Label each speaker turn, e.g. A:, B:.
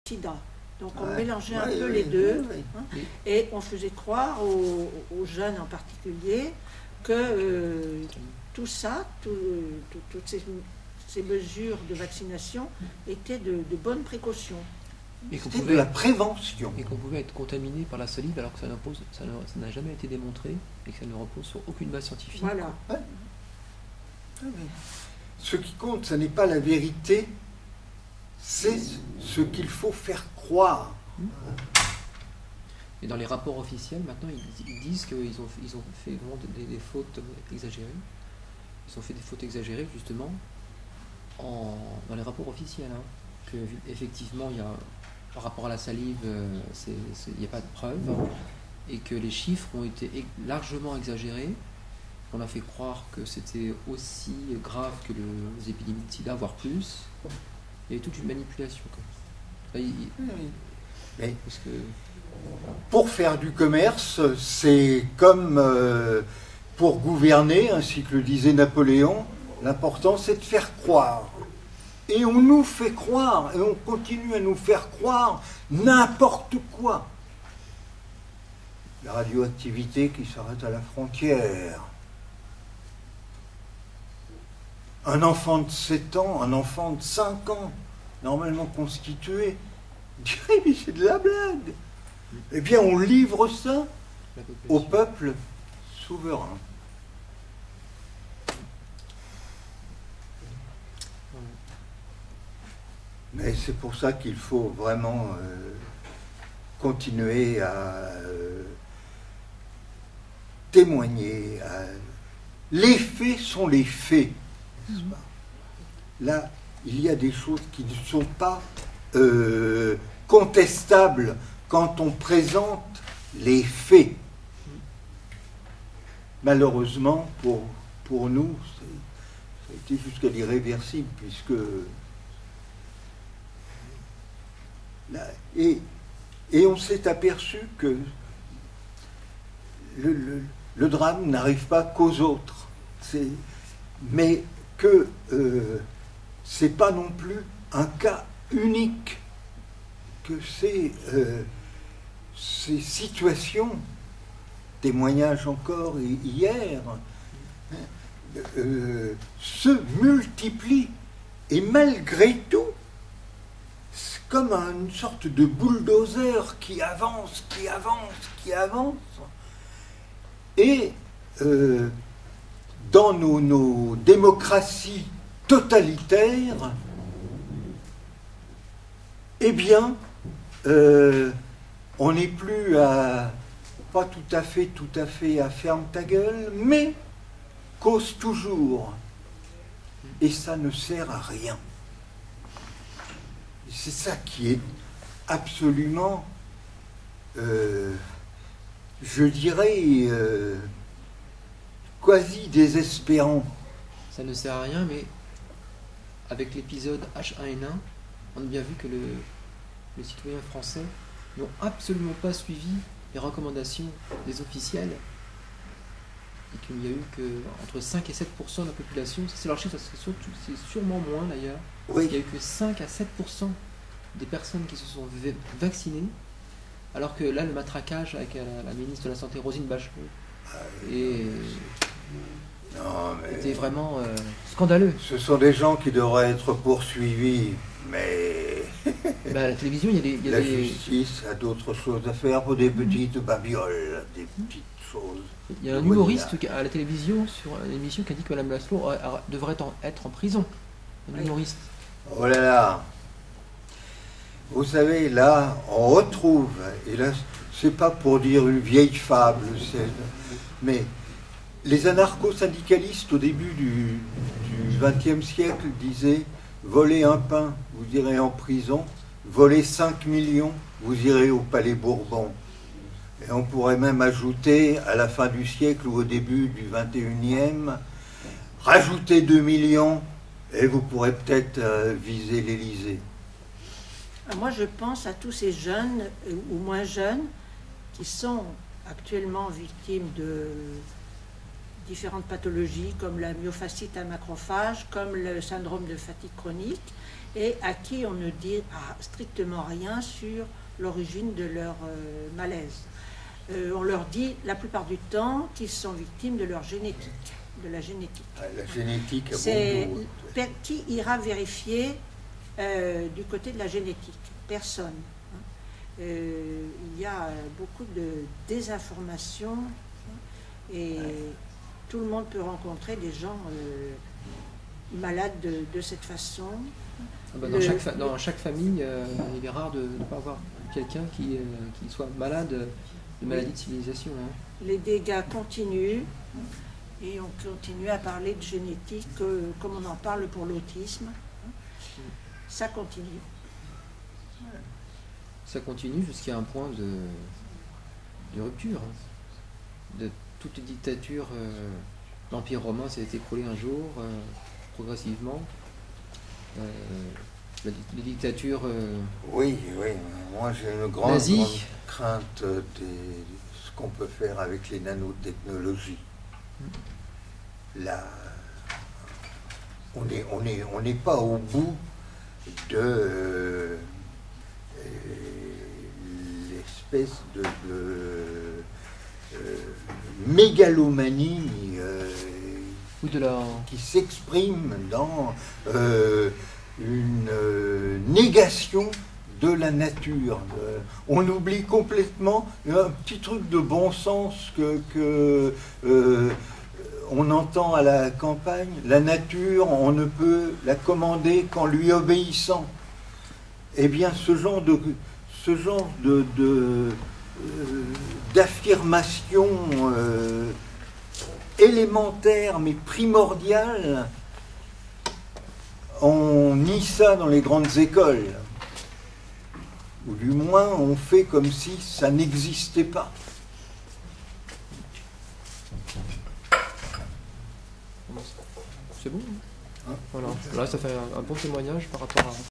A: sida. Donc on mélangeait un peu les deux, hein, et on faisait croire aux jeunes en particulier que tout ça, toutes ces mesures de vaccination étaient de bonnes précautions.
B: C'était de la prévention. Et qu'on pouvait être contaminé par la salive alors que ça n'a jamais été démontré et que ça ne repose sur aucune base scientifique.
A: Voilà.
C: Ouais. Ce qui compte, ce n'est pas la vérité, c'est ce qu'il faut faire croire.
B: Et dans les rapports officiels, maintenant, ils disent qu'ils ont fait vraiment des fautes exagérées. Ils ont fait des fautes exagérées, justement, dans les rapports officiels. Hein. Que, effectivement, il y a, par rapport à la salive, il n'y a pas de preuves. Et que les chiffres ont été largement exagérés. On a fait croire que c'était aussi grave que les épidémies de sida, voire plus. Il y a toute une manipulation.
C: Mais parce que pour faire du commerce, c'est comme pour gouverner, ainsi que le disait Napoléon, l'important c'est de faire croire. Et on nous fait croire, et on continue à nous faire croire n'importe quoi. La radioactivité qui s'arrête à la frontière. Un enfant de 7 ans, un enfant de 5 ans, normalement constitué, dirait, mais c'est de la blague. Eh bien, on livre ça au peuple souverain. Mais c'est pour ça qu'il faut vraiment continuer à témoigner. Les faits sont les faits. Là, il y a des choses qui ne sont pas contestables quand on présente les faits. Malheureusement, pour nous, ça a été jusqu'à l'irréversible, puisque... Là, et on s'est aperçu que le drame n'arrive pas qu'aux autres. Mais que c'est pas non plus un cas unique, que ces situations, témoignages encore hier, se multiplient, et malgré tout, c'est comme une sorte de bulldozer qui avance, qui avance, qui avance, et dans nos démocraties totalitaires, eh bien, on n'est plus pas tout à fait à ferme ta gueule, mais cause toujours. Et ça ne sert à rien. C'est ça qui est absolument, je dirais, quasi désespérant.
B: Ça ne sert à rien, mais avec l'épisode H1N1, on a bien vu que les citoyens français n'ont absolument pas suivi les recommandations des officiels et qu'il n'y a eu que entre 5 et 7% de la population, c'est leur chiffre, c'est sûrement moins d'ailleurs,
C: oui.
B: Il n'y a eu que 5 à 7% des personnes qui se sont vaccinées, alors que là le matraquage avec la ministre de la Santé Roselyne Bachelot était vraiment scandaleux.
C: Ce sont des gens qui devraient être poursuivis, mais
B: à la télévision, il y a
C: la justice a d'autres choses à faire pour des petites babioles, des petites choses.
B: Il y a un humoriste à la télévision sur une émission qui a dit que Mme Bachelot devrait être en prison. Un humoriste.
C: Oh là là. Vous savez, là, on retrouve, et là, c'est pas pour dire une vieille fable, mais les anarcho-syndicalistes au début du XXe siècle disaient « Voler un pain, vous irez en prison. Voler 5 millions, vous irez au Palais Bourbon. » Et on pourrait même ajouter, à la fin du siècle ou au début du XXIe, rajouter 2 millions et vous pourrez peut-être viser l'Élysée.
A: Moi, je pense à tous ces jeunes ou moins jeunes qui sont actuellement victimes différentes pathologies comme la myofascite à macrophage, comme le syndrome de fatigue chronique, et à qui on ne dit strictement rien sur l'origine de leur malaise. On leur dit la plupart du temps qu'ils sont victimes de leur génétique, de la génétique.
C: La génétique,
A: c'est qui ira vérifier du côté de la génétique? Personne. Il y a beaucoup de désinformation et tout le monde peut rencontrer des gens malades de cette façon.
B: Dans chaque famille, il est rare de ne pas avoir quelqu'un qui soit malade de maladie de civilisation.
A: Les dégâts continuent et on continue à parler de génétique comme on en parle pour l'autisme. Ça continue.
B: Ça continue jusqu'à un point de rupture. De toute dictature, l'Empire romain s'est écroulé un jour, progressivement. Les dictatures
C: oui, moi j'ai une grande crainte de ce qu'on peut faire avec les nanotechnologies. Là, on n'est pas au bout de l'espèce de mégalomanie qui s'exprime dans une négation de la nature. On oublie complètement un petit truc de bon sens que on entend à la campagne. La nature, on ne peut la commander qu'en lui obéissant. Eh bien, ce genre d'affirmation élémentaire mais primordiale, on nie ça dans les grandes écoles. Ou du moins, on fait comme si ça n'existait pas.
B: C'est bon, hein. Voilà. Là, ça fait un bon témoignage par rapport à...